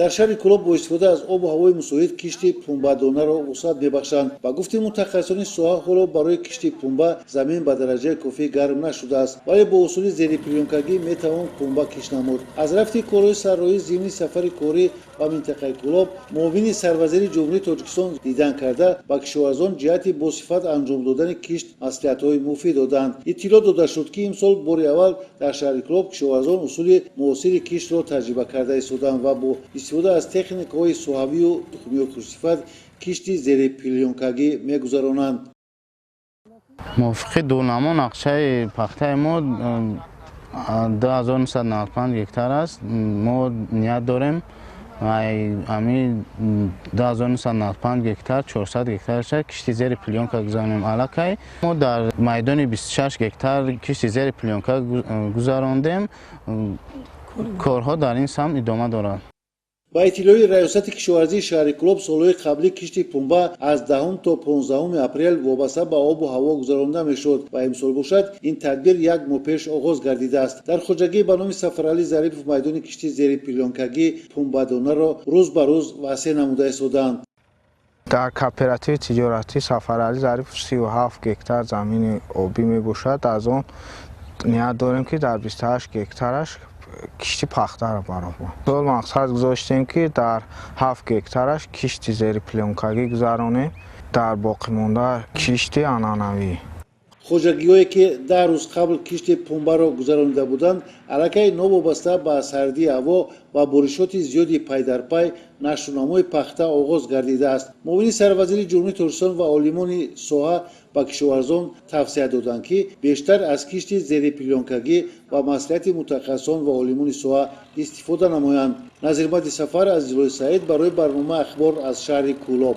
дар шаҳри Кӯлоб бо истифода аз обу ҳавои мусоид кишти пунбадонаро вусъат мебахшанд. Ба гуфти мутахассисони соҳа, ҳоло барои кишти пунба замин ба дараҷаи кофӣ гарм нашудааст, вале бо усули зерипилёнкагӣ метавон пунба киш намуд. Аз рафти корҳои сарроии зимни сафари корӣ ба минтақаи Кӯлоб муовини сарвазири ҷумҳурии Тоҷикистон дидан карда ба кишоварзон ҷиҳати босифат анҷом додани кишт маслиҳатҳои муфид доданд. иттилоъ дода шуд, ки имсол бори аввал дар шаҳри Кӯлоб кишоварзон усули муосири киштро таҷриба карда истоданд ва бо истифода аз техникаҳои соҳавию тухмиё хушсифат кишти зерипилёнкагӣ мегузаронанд. موافق دونما نقشه پخته ما 2995 گکتار است. ما نیت داریم همین 2995 گکتار 400 گکتار کشتی زیر پلیونکا گذاریم علاقه. ما در میدان 26 گکتار کشتی زیر پلیونکا گذاراندیم. کارها در این سمت ادامه دارد. با اطلاعی ریاست کشاورزی شهر کلوب سالهای قبلی کشتی پنبه از 10 تا 15 اپریل وابسته به آب و هوا گذرانده میشد و امسال باشد این تدبیر یک ماه پیش آغاز گردیده است. در خواجگی به نام سفرعلی ظریفов میدان کشتی زیر پیلانکگی پنبه‌دانه را روز به روز وسیع نموده ایستادند. در کооператив تجارتی سفرعلی ظریفов 37 گکتار زمین آبی می باشد. از آن نیت داریم که در 28 گکتارش کشتی پخته را برآوریم. سال مقصد گذاشتیم که در 7 گکتارش کشتی زیر پلیونکگی گذرانیم، در باقی مانده کشتی عنعنوی. خواجگی‌هایی که در روز قبل کشتی پنبه را گذرانیده بودند علاقه نوابسته به سردی هوا و بارشات زیادی پی در پی نشرونمای پخته آغاز گردیده است. معاون سروزیر جمهوری تاجیکستان و عالمان ساحه به کشاورزان توصیه دادند که بیشتر از کشتی زیر پیلانکگی و مصلحت متخصصان و عالمان ساحه استفاده نمایند. نظیرمحمد سفر از ضلع سعید برای برنامه اخبار از شهر کولاب.